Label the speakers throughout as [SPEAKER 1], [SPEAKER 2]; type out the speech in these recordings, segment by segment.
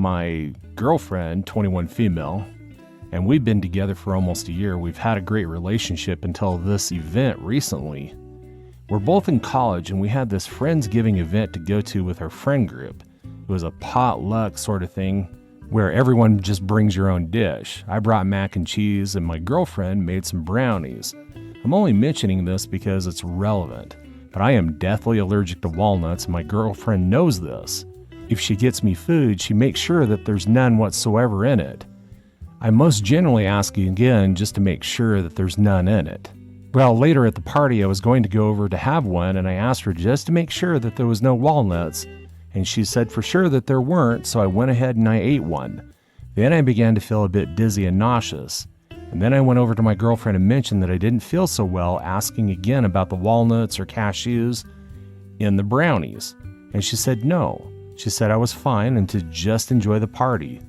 [SPEAKER 1] My girlfriend, 21 female, and we've been together for almost a year. We've had a great relationship until this event recently. We're both in college and we had this Friendsgiving event to go to with our friend group. It was a potluck sort of thing where everyone just brings your own dish. I brought mac and cheese and my girlfriend made some brownies. I'm only mentioning this because it's relevant, but I am deathly allergic to walnuts and my girlfriend knows this. If she gets me food, she makes sure that there's none whatsoever in it. I most generally ask again just to make sure that there's none in it. Well, later at the party, I was going to go over to have one, and I asked her just to make sure that there was no walnuts, and she said for sure that there weren't, so I went ahead and I ate one. Then I began to feel a bit dizzy and nauseous, and then I went over to my girlfriend and mentioned that I didn't feel so well, asking again about the walnuts or cashews in the brownies, and she said no. She said I was fine and to just enjoy the party.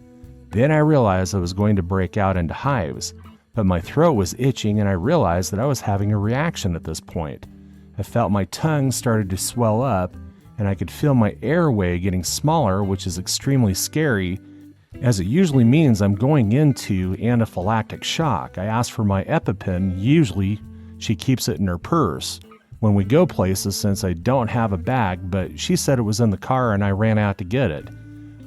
[SPEAKER 1] Then I realized I was going to break out into hives, but my throat was itching and I realized that I was having a reaction at this point. I felt my tongue started to swell up and I could feel my airway getting smaller, which is extremely scary, as it usually means I'm going into anaphylactic shock. I asked for my EpiPen. Usually she keeps it in her purse when we go places since I don't have a bag, but she said it was in the car and I ran out to get it.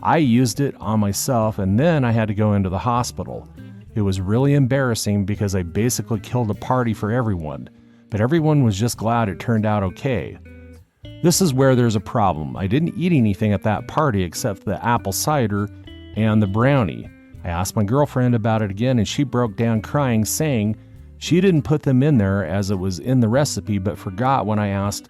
[SPEAKER 1] I used it on myself and then I had to go into the hospital. It was really embarrassing because I basically killed a party for everyone, but everyone was just glad it turned out okay. This is where there's a problem. I didn't eat anything at that party except the apple cider and the brownie. I asked my girlfriend about it again and she broke down crying, saying she didn't put them in there as it was in the recipe, but forgot when I asked.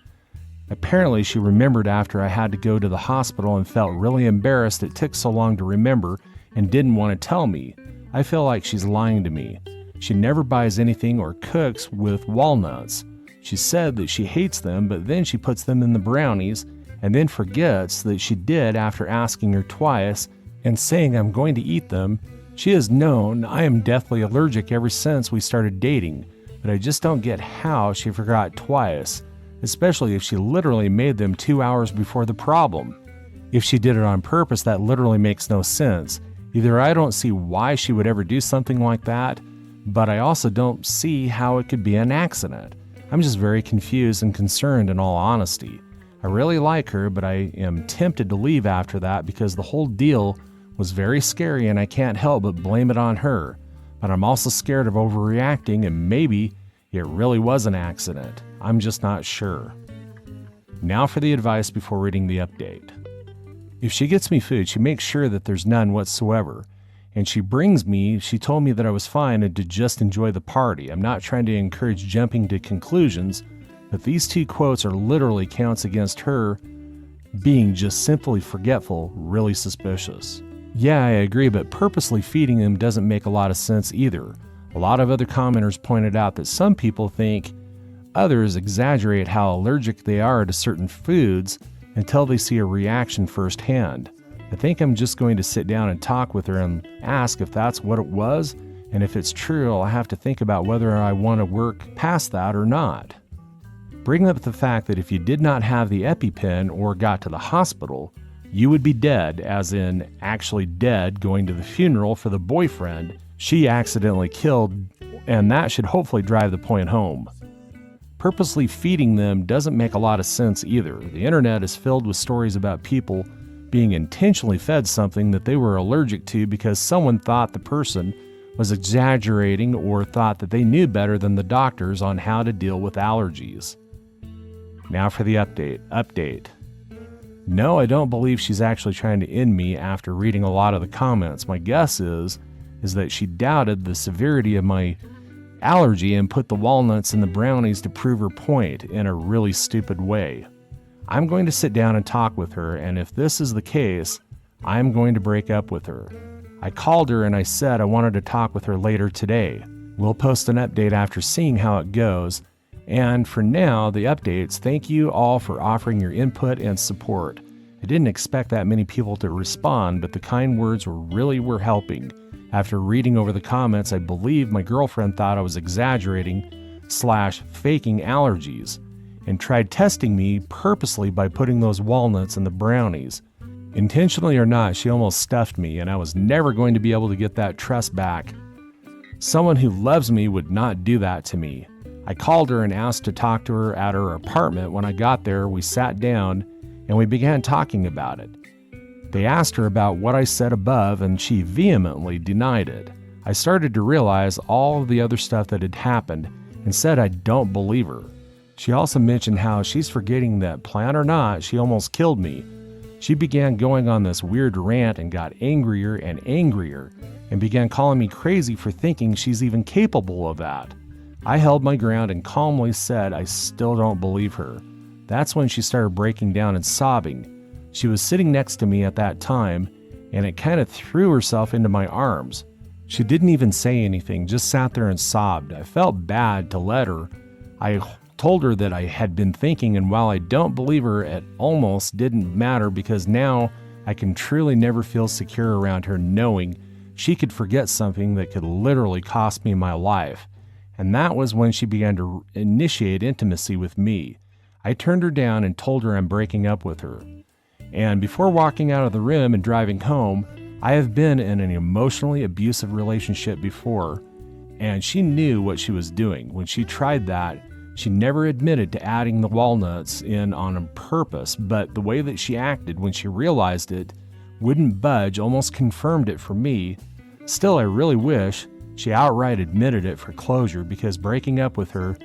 [SPEAKER 1] Apparently, she remembered after I had to go to the hospital and felt really embarrassed it took so long to remember and didn't want to tell me. I feel like she's lying to me. She never buys anything or cooks with walnuts. She said that she hates them, but then she puts them in the brownies and then forgets that she did after asking her twice and saying I'm going to eat them. She has known I am deathly allergic ever since we started dating, but I just don't get how she forgot twice, especially if she literally made them 2 hours before the problem. If she did it on purpose, that literally makes no sense. Either I don't see why she would ever do something like that, but I also don't see how it could be an accident. I'm just very confused and concerned in all honesty. I really like her, but I am tempted to leave after that because the whole deal was very scary and I can't help but blame it on her. But I'm also scared of overreacting and maybe it really was an accident. I'm just not sure. Now for the advice before reading the update. If she gets me food, she makes sure that there's none whatsoever. And she told me that I was fine and to just enjoy the party. I'm not trying to encourage jumping to conclusions, but these two quotes are literally counts against her being just simply forgetful, really suspicious. Yeah, I agree, but purposely feeding them doesn't make a lot of sense either. A lot of other commenters pointed out that some people think others exaggerate how allergic they are to certain foods until they see a reaction firsthand. I think I'm just going to sit down and talk with her and ask if that's what it was, and if it's true, I'll have to think about whether I want to work past that or not. Bring up the fact that if you did not have the EpiPen or got to the hospital, you would be dead, as in actually dead, going to the funeral for the boyfriend she accidentally killed, and that should hopefully drive the point home. Purposely feeding them doesn't make a lot of sense either. The internet is filled with stories about people being intentionally fed something that they were allergic to because someone thought the person was exaggerating or thought that they knew better than the doctors on how to deal with allergies. Now for the update. No, I don't believe she's actually trying to end me after reading a lot of the comments. My guess is that she doubted the severity of my allergy and put the walnuts in the brownies to prove her point in a really stupid way. I'm going to sit down and talk with her, and if this is the case, I'm going to break up with her. I called her and I said I wanted to talk with her later today. We'll post an update after seeing how it goes. And for now, the updates. Thank you all for offering your input and support. I didn't expect that many people to respond, but the kind words were helping. After reading over the comments, I believe my girlfriend thought I was exaggerating/faking allergies and tried testing me purposely by putting those walnuts in the brownies. Intentionally or not, she almost stuffed me, and I was never going to be able to get that trust back. Someone who loves me would not do that to me. I called her and asked to talk to her at her apartment. When I got there, we sat down and we began talking about it. They asked her about what I said above, and she vehemently denied it. I started to realize all of the other stuff that had happened and said I don't believe her. She also mentioned how she's forgetting that, plan or not, she almost killed me. She began going on this weird rant and got angrier and angrier and began calling me crazy for thinking she's even capable of that. I held my ground and calmly said I still don't believe her. That's when she started breaking down and sobbing. She was sitting next to me at that time, and it kind of threw herself into my arms. She didn't even say anything, just sat there and sobbed. I felt bad to let her. I told her that I had been thinking, and while I don't believe her, it almost didn't matter because now I can truly never feel secure around her knowing she could forget something that could literally cost me my life. And that was when she began to initiate intimacy with me. I turned her down and told her I'm breaking up with her. And before walking out of the room and driving home, I have been in an emotionally abusive relationship before, and she knew what she was doing. When she tried that, she never admitted to adding the walnuts in on purpose, but the way that she acted when she realized it, wouldn't budge, almost confirmed it for me. Still, I really wish she outright admitted it for closure, because breaking up with her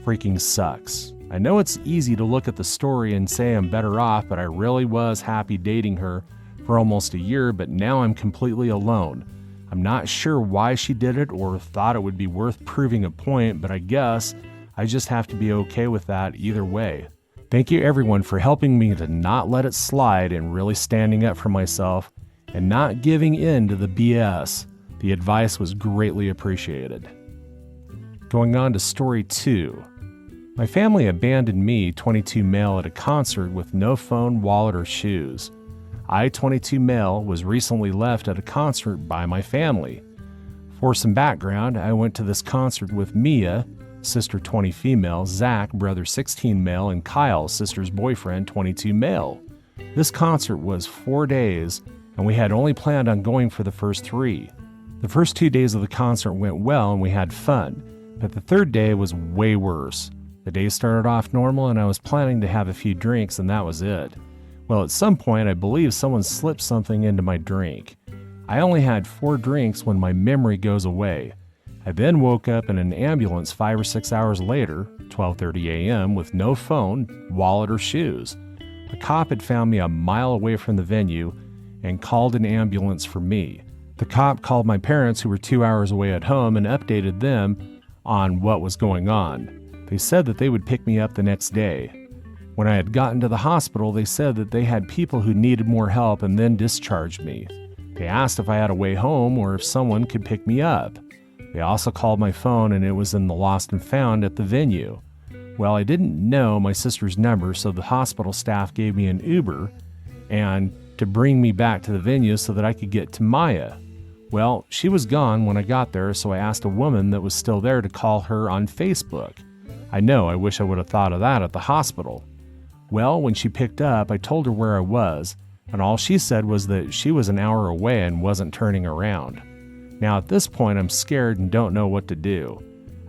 [SPEAKER 1] freaking sucks. I know it's easy to look at the story and say I'm better off, but I really was happy dating her for almost a year, but now I'm completely alone. I'm not sure why she did it or thought it would be worth proving a point, but I guess I just have to be okay with that either way. Thank you everyone for helping me to not let it slide and really standing up for myself and not giving in to the BS. The advice was greatly appreciated. Going on to story 2. My family abandoned me, 22 male, at a concert with no phone, wallet, or shoes. I, 22 male, was recently left at a concert by my family. For some background, I went to this concert with Mia, sister 20 female, Zach, brother 16 male, and Kyle, sister's boyfriend, 22 male. This concert was 4 days, and we had only planned on going for the first 3. The first 2 days of the concert went well and we had fun, but the third day was way worse. The day started off normal and I was planning to have a few drinks, and that was it. Well, at some point, I believe someone slipped something into my drink. I only had 4 drinks when my memory goes away. I then woke up in an ambulance 5 or 6 hours later, 12:30 a.m., with no phone, wallet, or shoes. A cop had found me a mile away from the venue and called an ambulance for me. The cop called my parents, who were 2 hours away at home, and updated them on what was going on. They said that they would pick me up the next day. When I had gotten to the hospital, they said that they had people who needed more help and then discharged me. They asked if I had a way home or if someone could pick me up. They also called my phone and it was in the lost and found at the venue. Well, I didn't know my sister's number, so the hospital staff gave me an Uber and to bring me back to the venue so that I could get to Maya. Well, she was gone when I got there, so I asked a woman that was still there to call her on Facebook. I know, I wish I would have thought of that at the hospital. Well, when she picked up, I told her where I was, and all she said was that she was an hour away and wasn't turning around. Now at this point, I'm scared and don't know what to do.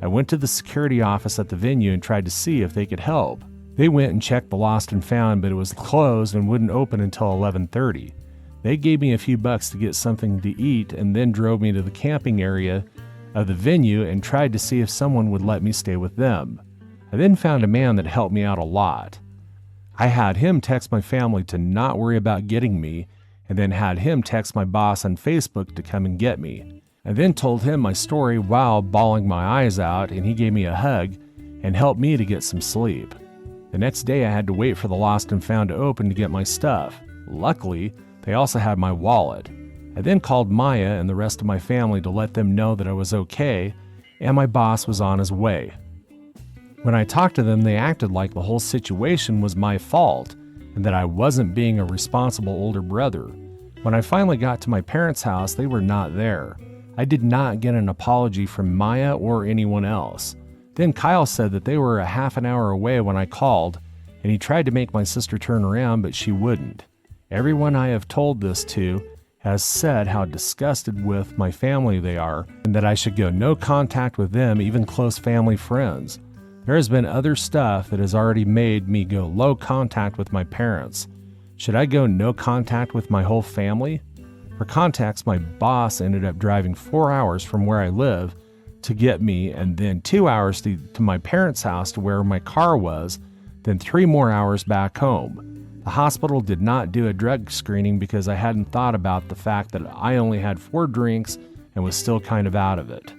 [SPEAKER 1] I went to the security office at the venue and tried to see if they could help. They went and checked the lost and found, but it was closed and wouldn't open until 11:30. They gave me a few bucks to get something to eat and then drove me to the camping area of the venue and tried to see if someone would let me stay with them. I then found a man that helped me out a lot. I had him text my family to not worry about getting me, and then had him text my boss on Facebook to come and get me. I then told him my story while bawling my eyes out, and he gave me a hug and helped me to get some sleep. The next day I had to wait for the lost and found to open to get my stuff. Luckily, they also had my wallet. I then called Maya and the rest of my family to let them know that I was okay and my boss was on his way. When I talked to them, they acted like the whole situation was my fault and that I wasn't being a responsible older brother. When I finally got to my parents' house, they were not there. I did not get an apology from Maya or anyone else. Then Kyle said that they were a half an hour away when I called, and he tried to make my sister turn around, but she wouldn't. Everyone I have told this to has said how disgusted with my family they are and that I should go no contact with them, even close family friends. There has been other stuff that has already made me go low contact with my parents. Should I go no contact with my whole family? For context, my boss ended up driving 4 hours from where I live to get me, and then 2 hours to my parents' house to where my car was, then 3 more hours back home. The hospital did not do a drug screening because I hadn't thought about the fact that I only had 4 drinks and was still kind of out of it.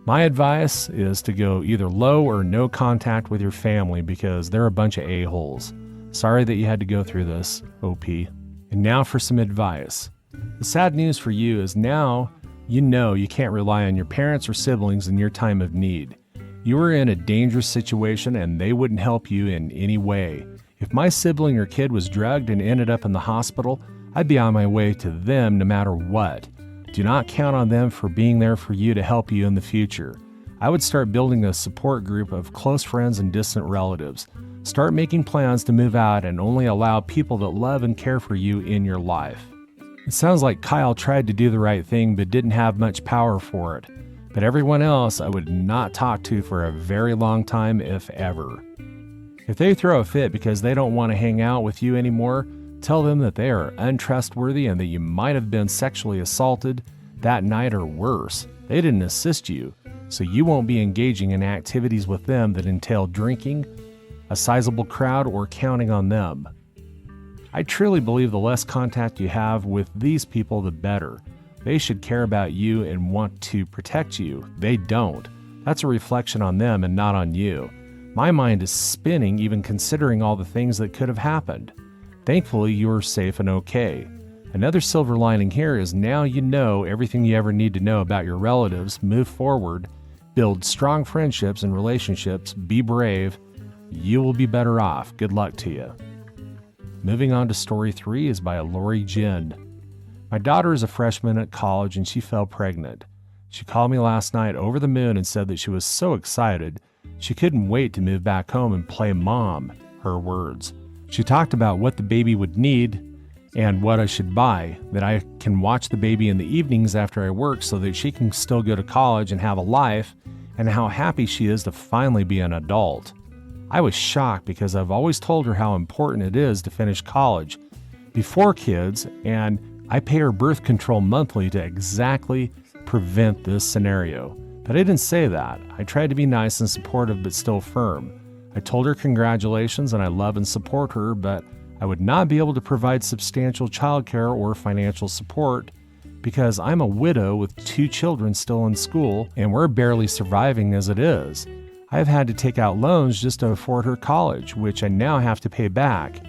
[SPEAKER 1] My advice is to go either low or no contact with your family because they're a bunch of a-holes. Sorry that you had to go through this, OP. And now for some advice. The sad news for you is now you know you can't rely on your parents or siblings in your time of need. You are in a dangerous situation and they wouldn't help you in any way. If my sibling or kid was drugged and ended up in the hospital, I'd be on my way to them no matter what. Do not count on them for being there for you to help you in the future. I would start building a support group of close friends and distant relatives. Start making plans to move out and only allow people that love and care for you in your life. It sounds like Kyle tried to do the right thing but didn't have much power for it. But everyone else I would not talk to for a very long time, if ever. If they throw a fit because they don't want to hang out with you anymore, tell them that they are untrustworthy and that you might have been sexually assaulted that night or worse. They didn't assist you, so you won't be engaging in activities with them that entail drinking, a sizable crowd, or counting on them. I truly believe the less contact you have with these people, the better. They should care about you and want to protect you. They don't. That's a reflection on them and not on you. My mind is spinning even considering all the things that could have happened. Thankfully, you're safe and okay. Another silver lining here is now you know everything you ever need to know about your relatives. Move forward, build strong friendships and relationships, be brave. You will be better off. Good luck to you. Moving on to story 3 is by Lori Jin. My daughter is a freshman at college and she fell pregnant. She called me last night over the moon and said that she was so excited she couldn't wait to move back home and play mom, her words. She talked about what the baby would need and what I should buy, that I can watch the baby in the evenings after I work so that she can still go to college and have a life, and how happy she is to finally be an adult. I was shocked because I've always told her how important it is to finish college before kids, and I pay her birth control monthly to exactly prevent this scenario. But I didn't say that. I tried to be nice and supportive but still firm. I told her congratulations and I love and support her, but I would not be able to provide substantial childcare or financial support because I'm a widow with 2 children still in school and we're barely surviving as it is. I've had to take out loans just to afford her college, which I now have to pay back.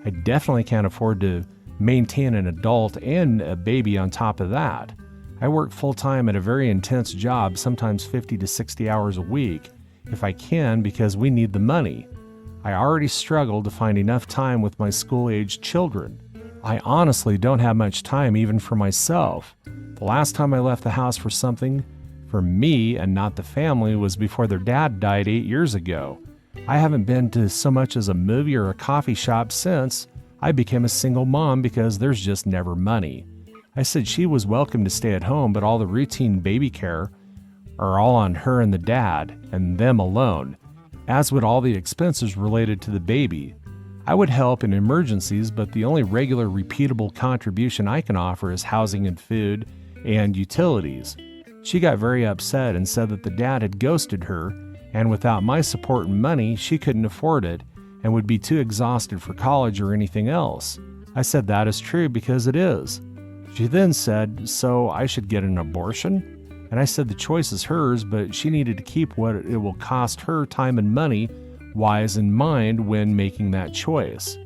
[SPEAKER 1] I definitely can't afford to maintain an adult and a baby on top of that. I work full-time at a very intense job, sometimes 50 to 60 hours a week, if I can, because we need the money. I already struggle to find enough time with my school-aged children. I honestly don't have much time even for myself. The last time I left the house for something for me and not the family was before their dad died 8 years ago. I haven't been to so much as a movie or a coffee shop since I became a single mom because there's just never money. I said she was welcome to stay at home, but all the routine baby care are all on her and the dad, and them alone, as would all the expenses related to the baby. I would help in emergencies, but the only regular repeatable contribution I can offer is housing and food and utilities. She got very upset and said that the dad had ghosted her, and without my support and money, she couldn't afford it and would be too exhausted for college or anything else. I said that is true because it is. She then said, so I should get an abortion? And I said the choice is hers, but she needed to keep what it will cost her time and money wise in mind when making that choice.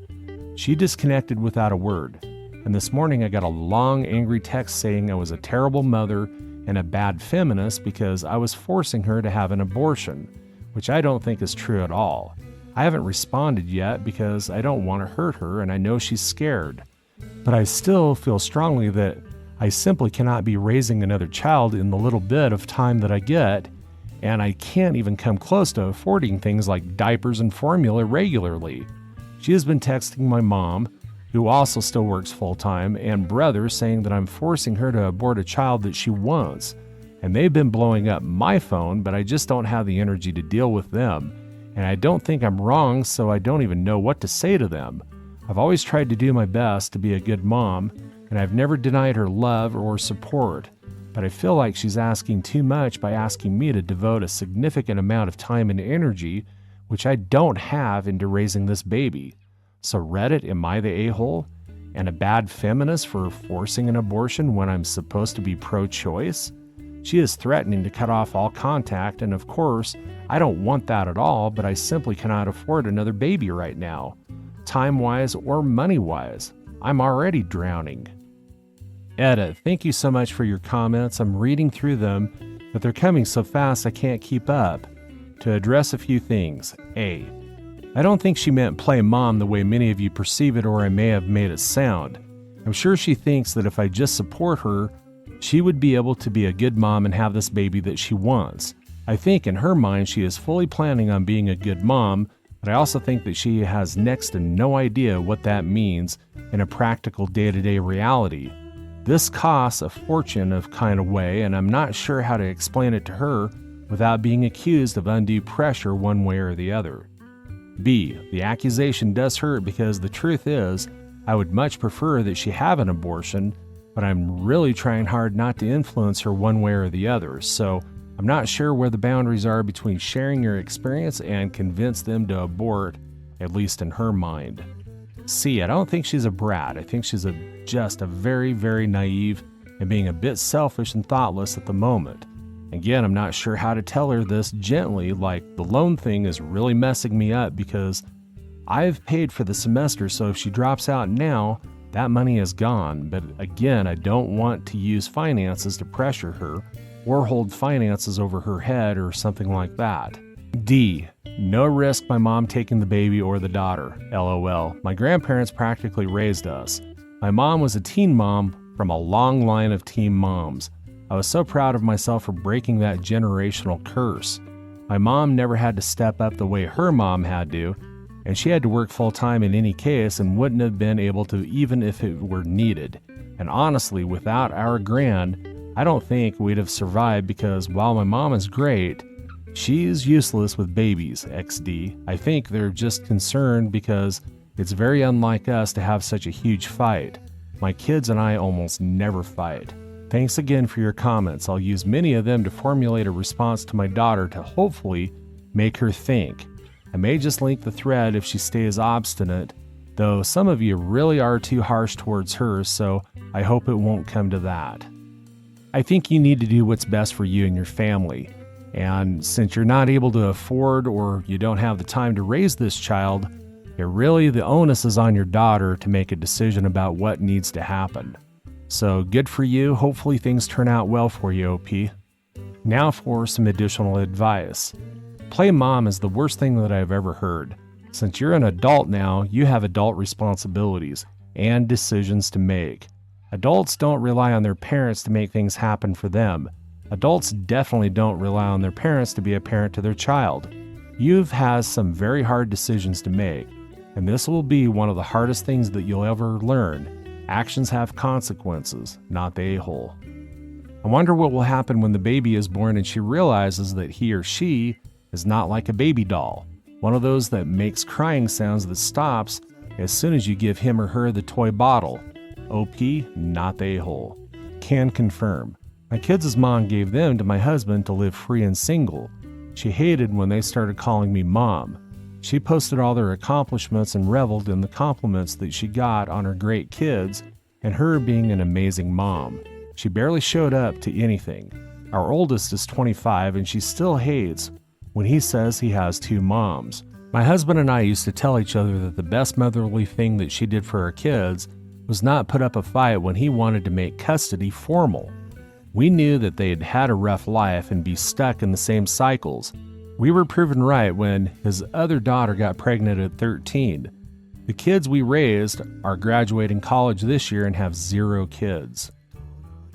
[SPEAKER 1] She disconnected without a word. And this morning I got a long, angry text saying I was a terrible mother and a bad feminist because I was forcing her to have an abortion, which I don't think is true at all. I haven't responded yet because I don't want to hurt her and I know she's scared. But I still feel strongly that I simply cannot be raising another child in the little bit of time that I get, and I can't even come close to affording things like diapers and formula regularly. She has been texting my mom, who also still works full-time, and brother saying that I'm forcing her to abort a child that she wants. And they've been blowing up my phone, but I just don't have the energy to deal with them. And I don't think I'm wrong, so I don't even know what to say to them. I've always tried to do my best to be a good mom, and I've never denied her love or support. But I feel like she's asking too much by asking me to devote a significant amount of time and energy, which I don't have, into raising this baby. So Reddit, am I the a-hole and a bad feminist for forcing an abortion when I'm supposed to be pro-choice? She is threatening to cut off all contact, and of course, I don't want that at all, but I simply cannot afford another baby right now, time-wise or money-wise. I'm already drowning. Etta, thank you so much for your comments. I'm reading through them, but they're coming so fast I can't keep up. To address a few things. A. I don't think she meant play mom the way many of you perceive it, or I may have made it sound. I'm sure she thinks that if I just support her, she would be able to be a good mom and have this baby that she wants. I think in her mind she is fully planning on being a good mom, but I also think that she has next to no idea what that means in a practical day-to-day reality. This costs a fortune of kind of way, and I'm not sure how to explain it to her without being accused of undue pressure one way or the other. B. The accusation does hurt because the truth is, I would much prefer that she have an abortion, but I'm really trying hard not to influence her one way or the other, so I'm not sure where the boundaries are between sharing your experience and convince them to abort, at least in her mind. C. I don't think she's a brat. I think she's just a very, very naive and being a bit selfish and thoughtless at the moment. Again, I'm not sure how to tell her this gently, like the loan thing is really messing me up because I've paid for the semester, so if she drops out now, that money is gone. But again, I don't want to use finances to pressure her or hold finances over her head or something like that. D. No risk my mom taking the baby or the daughter. LOL. My grandparents practically raised us. My mom was a teen mom from a long line of teen moms. I was so proud of myself for breaking that generational curse. My mom never had to step up the way her mom had to, and she had to work full-time in any case and wouldn't have been able to even if it were needed. And honestly, without our grand, I don't think we'd have survived because while my mom is great, she's useless with babies, XD. I think they're just concerned because it's very unlike us to have such a huge fight. My kids and I almost never fight. Thanks again for your comments. I'll use many of them to formulate a response to my daughter to hopefully make her think. I may just link the thread if she stays obstinate, though some of you really are too harsh towards her, so I hope it won't come to that. I think you need to do what's best for you and your family, and since you're not able to afford or you don't have the time to raise this child, the onus is on your daughter to make a decision about what needs to happen. So good for you. Hopefully things turn out well for you, OP. Now for some additional advice. Play mom is the worst thing that I've ever heard. Since you're an adult now, you have adult responsibilities and decisions to make. Adults don't rely on their parents to make things happen for them. Adults definitely don't rely on their parents to be a parent to their child. You've had some very hard decisions to make, and this will be one of the hardest things that you'll ever learn. Actions have consequences, not the a-hole. I wonder what will happen when the baby is born and she realizes that he or she is not like a baby doll, one of those that makes crying sounds that stops as soon as you give him or her the toy bottle. OP, not the a-hole. Can confirm. My kids' mom gave them to my husband to live free and single. She hated when they started calling me mom. She posted all their accomplishments and reveled in the compliments that she got on her great kids and her being an amazing mom. She barely showed up to anything. Our oldest is 25 and she still hates when he says he has two moms. My husband and I used to tell each other that the best motherly thing that she did for our kids was not put up a fight when he wanted to make custody formal. We knew that they had had a rough life and be stuck in the same cycles. We were proven right when his other daughter got pregnant at 13. The kids we raised are graduating college this year and have 0 kids.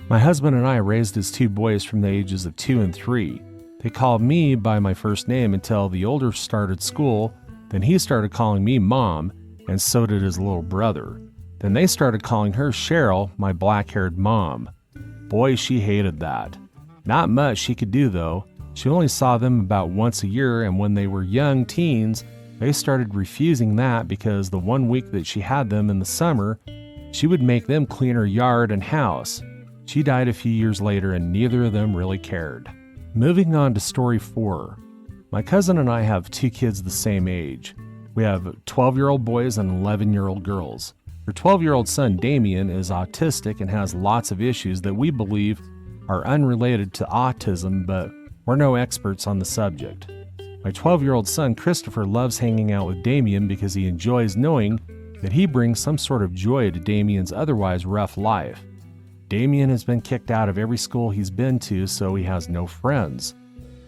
[SPEAKER 1] My husband and I raised his 2 boys from the ages of 2 and 3. They called me by my first name until the older started school, then he started calling me mom, and so did his little brother. Then they started calling her Cheryl, my black-haired mom. Boy, she hated that. Not much she could do though. She only saw them about once a year, and when they were young teens, they started refusing that because the 1 week that she had them in the summer, she would make them clean her yard and house. She died a few years later and neither of them really cared. Moving on to story 4. My cousin and I have 2 kids the same age. We have 12-year-old boys and 11-year-old girls. Her 12-year-old son Damien is autistic and has lots of issues that we believe are unrelated to autism, but we're no experts on the subject. My 12-year-old son Christopher loves hanging out with Damien because he enjoys knowing that he brings some sort of joy to Damien's otherwise rough life. Damien has been kicked out of every school he's been to, so he has no friends.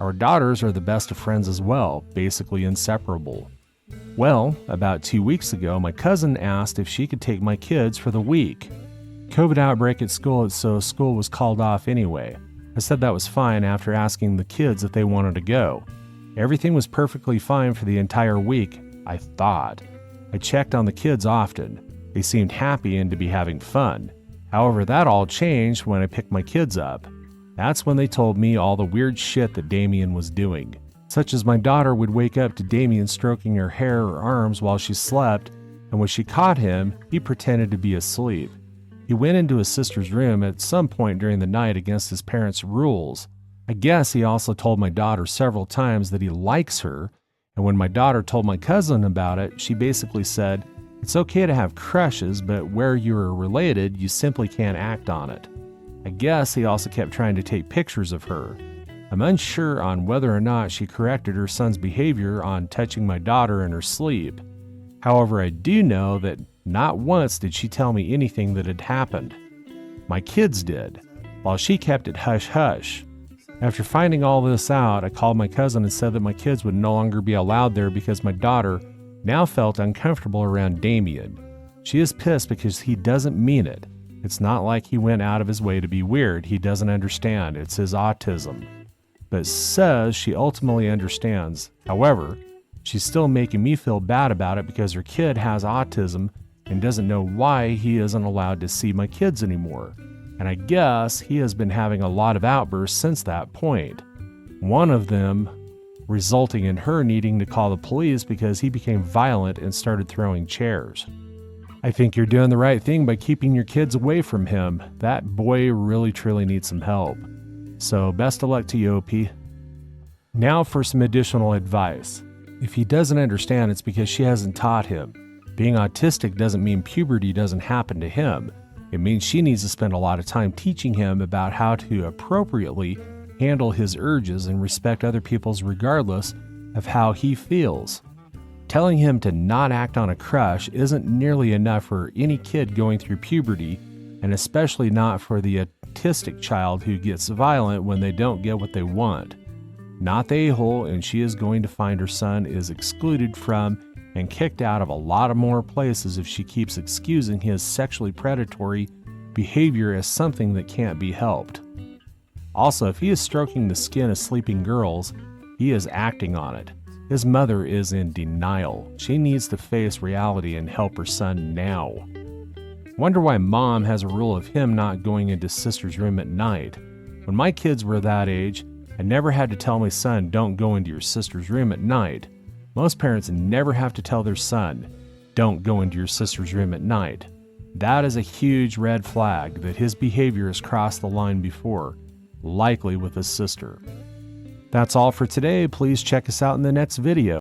[SPEAKER 1] Our daughters are the best of friends as well, basically inseparable. Well, about 2 weeks ago, my cousin asked if she could take my kids for the week. COVID outbreak at school, so school was called off anyway. I said that was fine after asking the kids if they wanted to go. Everything was perfectly fine for the entire week, I thought. I checked on the kids often. They seemed happy and to be having fun. However, that all changed when I picked my kids up. That's when they told me all the weird shit that Damien was doing. Such as my daughter would wake up to Damien stroking her hair or arms while she slept, and when she caught him, he pretended to be asleep. He went into his sister's room at some point during the night against his parents' rules. I guess he also told my daughter several times that he likes her, and when my daughter told my cousin about it, she basically said, "It's okay to have crushes, but where you are related, you simply can't act on it." I guess he also kept trying to take pictures of her. I'm unsure on whether or not she corrected her son's behavior on touching my daughter in her sleep. However, I do know that not once did she tell me anything that had happened. My kids did, while she kept it hush-hush. After finding all this out, I called my cousin and said that my kids would no longer be allowed there because my daughter now felt uncomfortable around Damien. She is pissed because he doesn't mean it. It's not like he went out of his way to be weird. He doesn't understand. It's his autism. But says she ultimately understands. However, she's still making me feel bad about it because her kid has autism and doesn't know why he isn't allowed to see my kids anymore. And I guess he has been having a lot of outbursts since that point. One of them resulting in her needing to call the police because he became violent and started throwing chairs. I think you're doing the right thing by keeping your kids away from him. That boy really truly needs some help. So best of luck to you, OP. Now for some additional advice. If he doesn't understand, it's because she hasn't taught him. Being autistic doesn't mean puberty doesn't happen to him. It means she needs to spend a lot of time teaching him about how to appropriately handle his urges and respect other people's regardless of how he feels. Telling him to not act on a crush isn't nearly enough for any kid going through puberty, and especially not for the autistic child who gets violent when they don't get what they want. Not the a-hole, and she is going to find her son is excluded from and kicked out of a lot of more places if she keeps excusing his sexually predatory behavior as something that can't be helped. Also, if he is stroking the skin of sleeping girls, he is acting on it. His mother is in denial. She needs to face reality and help her son now. Wonder why mom has a rule of him not going into sister's room at night. When my kids were that age, I never had to tell my son, "Don't go into your sister's room at night." Most parents never have to tell their son, "Don't go into your sister's room at night." That is a huge red flag that his behavior has crossed the line before, likely with his sister. That's all for today. Please check us out in the next video.